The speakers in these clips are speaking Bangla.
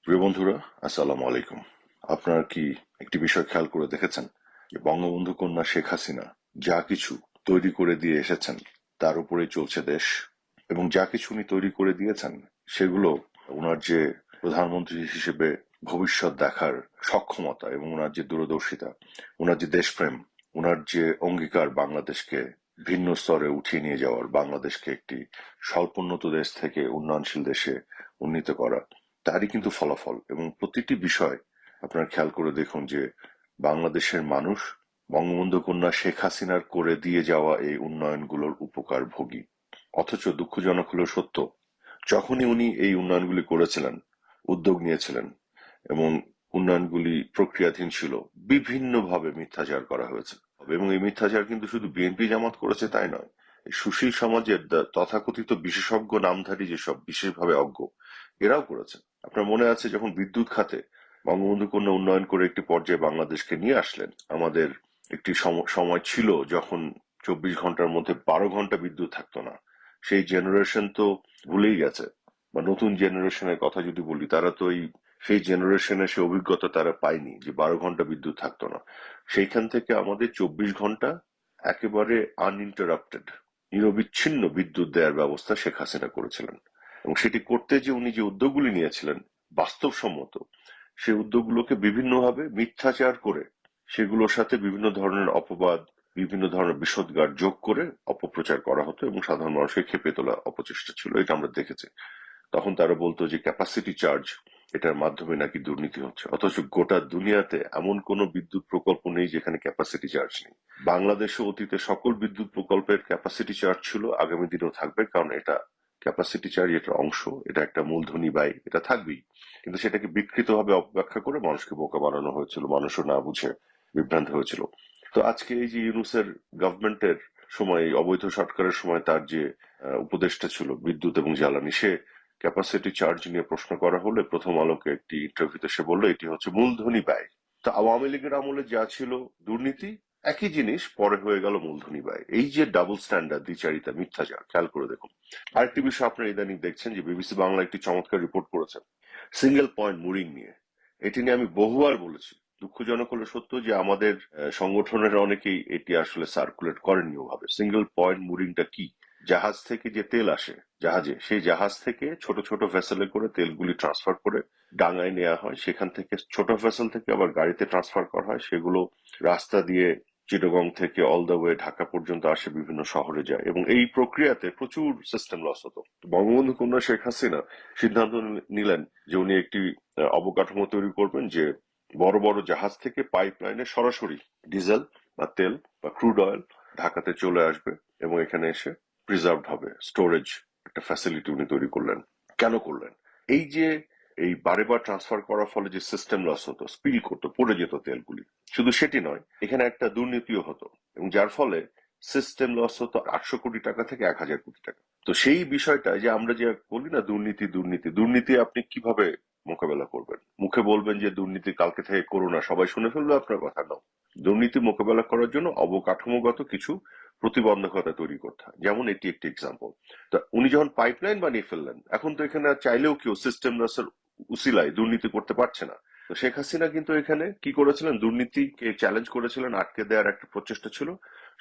প্রিয় বন্ধুরা, আসসালামু আলাইকুম। আপনারা কি একটি বিষয় খেয়াল করে দেখেছেন যে বঙ্গবন্ধু কন্যা শেখ হাসিনা যা কিছু তৈরি করে দিয়ে এসেছেন তার উপরেই চলছে দেশ, এবং যা কিছু উনি তৈরি করে দিয়েছেন সেগুলো ওনার যে প্রধানমন্ত্রী হিসেবে ভবিষ্যৎ দেখার সক্ষমতা এবং ওনার যে দূরদর্শিতা, ওনার যে দেশপ্রেম, ওনার যে অঙ্গীকার বাংলাদেশকে ভিন্ন স্তরে উঠিয়ে নিয়ে যাওয়ার, বাংলাদেশকে একটি স্বল্পোন্নত দেশ থেকে উন্নয়নশীল দেশে উন্নীত করা, তারই কিন্তু ফলাফল। এবং প্রতিটি বিষয় আপনারা খেয়াল করে দেখুন যে বাংলাদেশের মানুষ বঙ্গবন্ধু কন্যা শেখ হাসিনার করে দিয়ে যাওয়া এই উন্নয়নগুলোর উপকার ভোগী। অথচ দুঃখজনক হলো সত্য, যখনই উনি এই উন্নয়নগুলি করেছিলেন, উদ্যোগ নিয়েছিলেন এবং উন্নয়নগুলি প্রক্রিয়াধীন ছিল, বিভিন্নভাবে মিথ্যাচার করা হয়েছে। এবং এই মিথ্যাচার কিন্তু শুধু বিএনপি জামাত করেছে তাই নয়, এই সুশীল সমাজের তথাকথিত বিশেষজ্ঞ নামধারী যেসব বিশেষভাবে অজ্ঞ, এরাও করেছে। আপনার মনে আছে যখন বিদ্যুৎ খাতে বঙ্গবন্ধু কন্যা উন্নয়ন করে একটি পর্যায়ে বাংলাদেশকে নিয়ে আসলেন, আমাদের একটি সময় ছিল যখন 24 ঘন্টার মধ্যে 12 ঘন্টা বিদ্যুৎ থাকতো না। সেই জেনারেশন তো ভুলেই গেছে, বা নতুন জেনারেশনের কথা যদি বলি, তারা তো সেই জেনারেশনের সে অভিজ্ঞতা তারা পায়নি যে 12 ঘন্টা বিদ্যুৎ থাকতো না। সেইখান থেকে আমাদের 24 ঘন্টা একেবারে আনইন্টারাপ্টেড, নিরবিচ্ছিন্ন বিদ্যুৎ দেওয়ার ব্যবস্থা শেখ হাসিনা করেছিলেন। এবং সেটি করতে যে উনি যে উদ্যোগগুলি নিয়েছিলেন বাস্তবসম্মত, সেই উদ্যোগগুলোকে বিভিন্নভাবে মিথ্যাচার করে, সেগুলোর সাথে বিভিন্ন ধরনের অপবাদ, বিভিন্ন ধরনের বিষোদগার যোগ করে অপপ্রচার করা হতো এবং সাধারণ মানুষকে খেপে তোলা অপচেষ্টা ছিল, এটা আমরা দেখেছি। তখন তারা বলতো যে ক্যাপাসিটি চার্জ, এটার মাধ্যমে নাকি দুর্নীতি হচ্ছে। অথচ গোটা দুনিয়াতে এমন কোনো বিদ্যুৎ প্রকল্প নেই যেখানে ক্যাপাসিটি চার্জ নেই। বাংলাদেশে অতীতে সকল বিদ্যুৎ প্রকল্পের ক্যাপাসিটি চার্জ ছিল, আগামী দিনেও থাকবে, কারণ এটা ক্যাপাসিটি চার্জ, এটার অংশ, এটা একটা মূলধনী ব্যয়, এটা থাকবেই। কিন্তু সেটাকে বিকৃতভাবে অপব্যাখ্যা করে মানুষকে বোকা বানানো হয়েছিল, মানুষও না বুঝে বিভ্রান্ত হয়েছিল। তো আজকে এই যে ইউনূসের গভর্নমেন্টের সময়, এই অবৈধ সরকারের সময় তার যে উপদেষ্টা ছিল বিদ্যুৎ এবং জ্বালানি, সে ক্যাপাসিটি চার্জ নিয়ে প্রশ্ন করা হলে প্রথম আলোকে একটি ইন্টারভিউতে সে বলল এটি হচ্ছে মূলধনী ব্যয়। তো আওয়ামী লীগের আমলে যা ছিল দুর্নীতি, একই জিনিস পরে হয়ে গেল মূলধনী ব্যয়। এই যে ডাবল স্ট্যান্ডার্ড, দ্বিচারিতা, মিথ্যাচার, খেয়াল করে দেখুন। আরেকটি বিষয় আপনারা ইদানিং দেখছেন যে বিবিসি বাংলা একটি চমৎকার রিপোর্ট করেছে সিঙ্গেল পয়েন্ট মুরিং নিয়ে। এটি নিয়ে আমি বহুবার বলেছি। দুঃখজনক হলো সত্য যে আমাদের সংগঠনের অনেকেই এটি আসলে সার্কুলেট করেননি ওভাবে। সিঙ্গেল পয়েন্ট মুরিংটা কি? জাহাজ থেকে যে তেল আসে জাহাজে, সেই জাহাজ থেকে ছোট ছোট ভেসেলে করে তেলগুলি ট্রান্সফার করে ডাঙায় নেওয়া হয়, সেখান থেকে ছোট ভেসেল থেকে আবার গাড়িতে ট্রান্সফার করা হয়, সেগুলো রাস্তা দিয়ে চিটাগং থেকে অল দ্য ওয়ে ঢাকা পর্যন্ত আসে, বিভিন্ন শহরে যায়, এবং এই প্রক্রিয়াতে প্রচুর সিস্টেম লস হতো। বঙ্গবন্ধু কন্যা শেখ হাসিনা সিদ্ধান্ত নিলেন যে উনি একটি অবকাঠামো তৈরি করবেন, যে বড় বড় জাহাজ থেকে পাইপ লাইনে সরাসরি ডিজেল বা তেল বা ক্রুড অয়েল ঢাকাতে চলে আসবে এবং এখানে এসে প্রিজার্ভড হবে, স্টোরেজ একটা ফ্যাসিলিটি উনি তৈরি করলেন। কেন করলেন? এই যে এই বারে বার ট্রান্সফার করার ফলে যে সিস্টেম লস হতো, স্পিল করতো, পড়ে যেত তেলগুলি, শুধু সেটি নয়, এখানে একটা দুর্নীতিও হতো, এবং যার ফলে সিস্টেম লস হতো 800 কোটি টাকা থেকে 1000 কোটি টাকা। তো সেই বিষয়টা যে আমরা যে বলি না দুর্নীতি দুর্নীতি দুর্নীতি, আপনি কিভাবে মোকাবেলা করবেন? মুখে বলবেন যে দুর্নীতি কালকে থেকে করো না, সবাই শুনে ফেলবে আপনার কথা? না, দুর্নীতি মোকাবেলা করার জন্য অবকাঠামোগত কিছু প্রতিবন্ধকতা তৈরি করতে হয়, যেমন এটি একটি এক্সাম্পল। তা উনি যখন পাইপলাইন বানিয়ে ফেললেন, এখন তো এখানে আর চাইলেও কেউ সিস্টেম লসের উসিলায় দুর্নীতি করতে পারছে না। তো শেখ হাসিনা কিন্তু এখানে কি করেছিলেন, দুর্নীতিকে চ্যালেঞ্জ করেছিলেন, আটকে দেওয়ার একটা প্রচেষ্টা ছিল,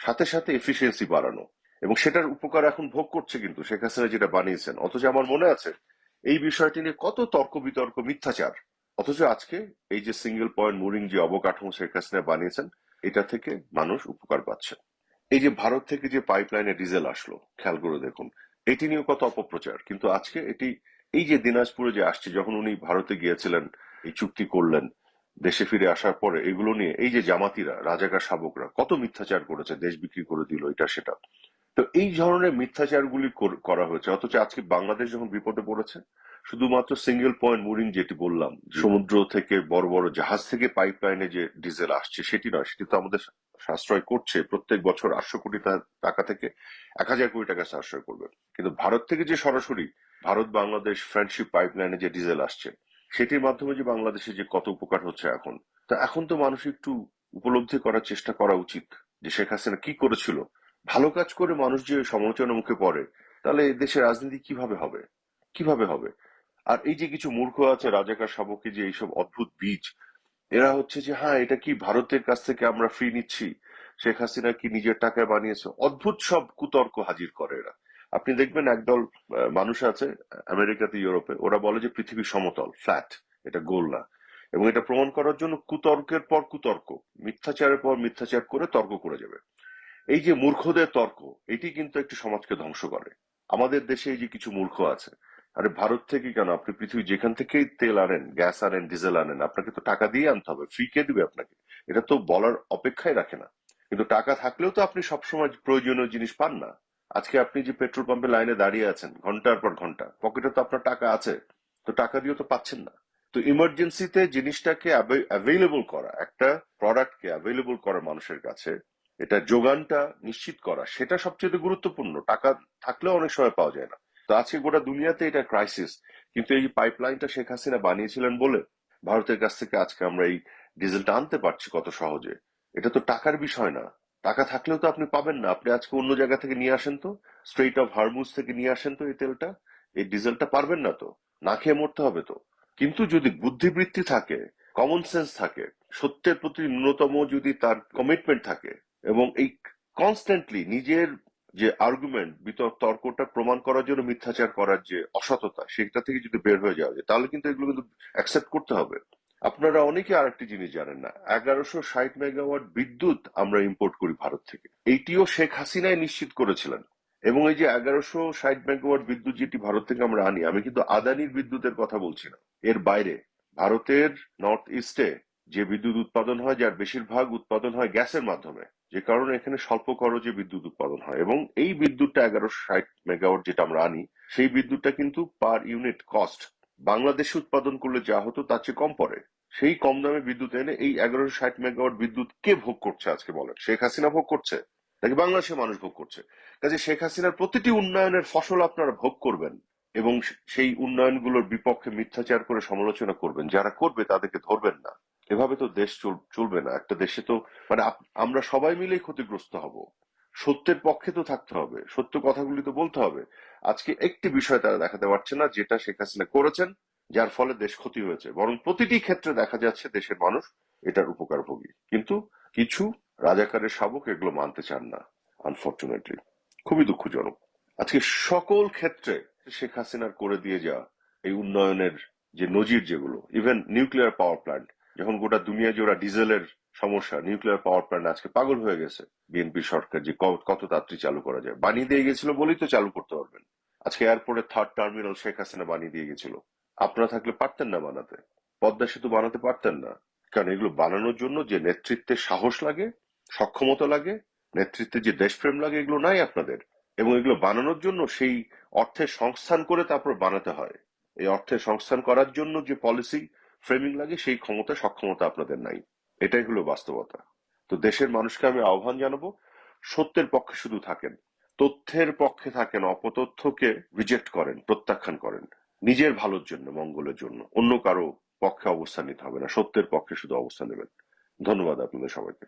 সাথে সাথে এফিসিয়েন্সি বাড়ানো, এবং সেটার উপকার এখন ভোগ করছে কিন্তু শেখ হাসিনা যেটা বানিয়েছেন। অথচ আমার মনে আছে এই বিষয়টি নিয়ে কত তর্ক বিতর্ক, মিথ্যাচার। অথচ আজকে এই যে সিঙ্গেল পয়েন্ট মুরিং যে অবকাঠামো শেখ হাসিনা বানিয়েছেন, এটা থেকে মানুষ উপকার পাচ্ছে। এই যে ভারত থেকে যে পাইপলাইনে ডিজেল আসলো, খেয়াল করে দেখুন, এটি নিয়ে কত অপপ্রচার। কিন্তু আজকে এটি, এই যে দিনাজপুরে যে আসছে, যখন উনি ভারতে গিয়েছিলেন, এই চুক্তি করলেন, দেশে ফিরে আসার পরে এগুলো নিয়ে এই যে জামাতিরা, রাজাকার শাবকরা কত মিথ্যাচার করেছে, দেশ বিক্রি করে দিল, এটা সেটা। তো এই ধরনের মিথ্যাচারগুলি করা হয়েছে। অথচ আজকে বাংলাদেশ যখন বিপদে পড়েছে, শুধুমাত্র সিঙ্গেল পয়েন্ট মুরিং যেটি বললাম, সমুদ্র থেকে বড় বড় জাহাজ থেকে পাইপলাইনে যে ডিজেল আসছে, সেটি নয়, সেটি তো আমাদের সাশ্রয় করছে প্রত্যেক বছর 800 কোটি টাকা থেকে 1000 কোটি টাকা সাশ্রয় করবে। কিন্তু ভারত থেকে যে সরাসরি ভারত বাংলাদেশ ফ্রেন্ডশিপ পাইপলাইনে যে ডিজেল আসছে, সেটির মাধ্যমে যে বাংলাদেশে যে কত উপকার হচ্ছে এখন, তা এখন তো মানুষ একটু উপলব্ধি করার চেষ্টা করা উচিত যে শেখ হাসিনা কি করেছিল। ভালো কাজ করে মানুষ যে সমালোচনার মুখে পড়ে, তাহলে দেশের রাজনীতি কিভাবে হবে? কিভাবে হবে? আর এই যে কিছু মূর্খ আছে রাজাকার শাবকে, যে এইসব অদ্ভুত বীজ, এরা হচ্ছে যে হ্যাঁ এটা কি ভারতের কাছ থেকে আমরা ফ্রি নিচ্ছি, শেখ হাসিনা কি নিজের টাকায় বানিয়েছে, অদ্ভুত সব কুতর্ক হাজির করে এরা। আপনি দেখবেন একদল মানুষ আছে আমেরিকাতে, ইউরোপে, ওরা বলে যে পৃথিবী সমতল, ফ্ল্যাট, এটা গোল না। এবং এটা প্রমাণ করার জন্য কুতর্কের পর কুতর্ক, মিথ্যাচারের পর মিথ্যাচার করে তর্ক করে যাবে। এই যে মূর্খদের তর্ক, এটি কিন্তু একটি সমাজকে ধ্বংস করে। আমাদের দেশে এই যে কিছু মূর্খ আছে, আরে ভারত থেকে কেন, আপনি পৃথিবী যেখান থেকেই তেল আনেন, গ্যাস আনেন, ডিজেল আনেন, আপনাকে তো টাকা দিয়ে আনতে হবে, ফ্রি কে দিবে আপনাকে? এটা তো বলার অপেক্ষাই রাখে না। কিন্তু টাকা থাকলেও তো আপনি সবসময় প্রয়োজনীয় জিনিস পান না। আজকে আপনি যে পেট্রোল পাম্পে লাইনে দাঁড়িয়ে আছেন ঘন্টার পর ঘন্টা, পকেটে তো আপনার টাকা আছে, তো টাকা দিয়েও তো পাচ্ছেন না। তো ইমার্জেন্সিতে জিনিসটাকে অ্যাভেলেবল করা, একটা প্রোডাক্টকে অ্যাভেলেবল করা মানুষের কাছে, এটা যোগানটা নিশ্চিত করা, সেটা সবচেয়ে গুরুত্বপূর্ণ। টাকা থাকলেও অনেক সময় পাওয়া যায় না। তো আজকে গোটা দুনিয়াতে এটা ক্রাইসিস। কিন্তু এই পাইপলাইনটা শেখ হাসিনা বানিয়েছিলেন বলে ভারতের কাছ থেকে আজকে আমরা এই ডিজেলটা আনতে পারছি কত সহজে। এটা তো টাকার বিষয় না। টাকা থাকলেও তো আপনি পাবেন না। আপনি আজকে অন্য জায়গা থেকে নিয়ে আসেন তো, স্ট্রেইট অফ হারমুজ থেকে নিয়ে আসেন তো এই তেলটা, এই ডিজেলটা পারবেন না তো, না খেয়ে মরতে হবে তো। কিন্তু যদি বুদ্ধিবৃত্তি থাকে, কমন সেন্স থাকে, সত্যের প্রতি ন্যূনতম যদি তার কমিটমেন্ট থাকে, এবং এই কনস্ট্যান্টলি নিজের যে আর্গুমেন্ট, বিতর্ক, তর্কটা প্রমাণ করার জন্য মিথ্যাচার করার যে অসততা, সেটা থেকে যদি বের হয়ে যাওয়া যায়, তাহলে কিন্তু এগুলো কিন্তু অ্যাকসেপ্ট করতে হবে। আপনারা অনেকে আরেকটি জিনিস জানেন না, 1160 মেগাওয়াট বিদ্যুৎ আমরা ইম্পোর্ট করি ভারত থেকে। এইটিও শেখ হাসিনাই নিশ্চিত করেছিলেন। এবং এই যে 1160 মেগাওয়াট বিদ্যুৎ যেটি ভারত থেকে আমরা আনি, আমি কিন্তু আদানির বিদ্যুতের কথা বলছি না। এর বাইরে ভারতের নর্থ ইস্টে যে বিদ্যুৎ উৎপাদন হয়, যার বেশিরভাগ উৎপাদন হয় গ্যাসের মাধ্যমে, যে কারণে এখানে স্বল্প খরচে বিদ্যুৎ উৎপাদন হয়। এবং এই বিদ্যুৎটা 1160 মেগাওয়াট যেটা আমরা আনি, সেই বিদ্যুৎটা কিন্তু পার ইউনিট কস্ট বাংলাদেশে উৎপাদন করলে যা হতো তার চেয়ে কম পড়ে। সেই কম দামে বিদ্যুৎ এনে এই 1160 মেগাওয়াট বিদ্যুৎ কে ভোগ করছে আজকে বলেন? শেখ হাসিনা ভোগ করছে নাকি বাংলাদেশের মানুষ ভোগ করছে? কাজে শেখ হাসিনার প্রতিটি উন্নয়নের ফসল আপনারা ভোগ করবেন, এবং সেই উন্নয়নগুলোর বিপক্ষে মিথ্যাচার করে সমালোচনা করবেন। যারা করবে তাদেরকে ধরবেন না। এভাবে তো দেশ চলবে না। একটা দেশে তো মানে আমরা সবাই মিলেই ক্ষতিগ্রস্ত হব। সত্যের পক্ষে তো থাকতে হবে, সত্য কথাগুলি তো বলতে হবে। আজকে একটি বিষয় তারা দেখাতে পারছে না যেটা শেখ হাসিনা করেছেন, যার ফলে দেশ ক্ষতি হয়েছে, বরং প্রতিটি ক্ষেত্রে দেখা যাচ্ছে দেশের মানুষ এটার উপকারভোগী। কিন্তু কিছু রাজাকারের শাবক এগুলো মানতে চান না, আনফরচুনেটলি। খুবই দুঃখজনক। আজকে সকল ক্ষেত্রে শেখ হাসিনার করে দিয়ে যাওয়া এই উন্নয়নের যে নজির, যেগুলো ইভেন নিউক্লিয়ার পাওয়ার প্ল্যান্ট, যখন গোটা দুনিয়া জোড়া ডিজেলের সমস্যা, নিউক্লিয়ার পাওয়ার প্ল্যান্ট আজকে পাগল হয়ে গেছে বিএনপি সরকার যে কত তাড়াতাড়ি চালু করা যায়। বানিয়ে দিয়ে গেছিল বলেই তো চালু করতে পারবেন। আজকে এয়ারপোর্টের থার্ড টার্মিনাল শেখ হাসিনা বানিয়ে দিয়ে গেছিল। আপনারা থাকলে পারতেন না বানাতে? পদ্মা সেতু বানাতে পারতেন না? কারণ এগুলো বানানোর জন্য যে নেতৃত্বের সাহস লাগে, সক্ষমতা লাগে, নেতৃত্বে যে দেশপ্রেম লাগে, এগুলো নাই আপনাদের। এবং এগুলো বানানোর জন্য সেই অর্থের সংস্থান করে তারপর বানাতে হয়। এই অর্থের সংস্থান করার জন্য যে পলিসি ফ্রেমিং লাগে, সেই ক্ষমতা সক্ষমতা আপনাদের নাই। এটাই হলো বাস্তবতা। তো দেশের মানুষকে আমি আহ্বান জানাবো, সত্যের পক্ষে শুধু থাকেন, তথ্যের পক্ষে থাকেন, অপতথ্যকে রিজেক্ট করেন, প্রত্যাখ্যান করেন। নিজের ভালোর জন্য, মঙ্গলের জন্য, অন্য কারো পক্ষে অবস্থান নিতে হবে না, সত্যের পক্ষে শুধু অবস্থান নেবেন। ধন্যবাদ আপনাদের সবাইকে।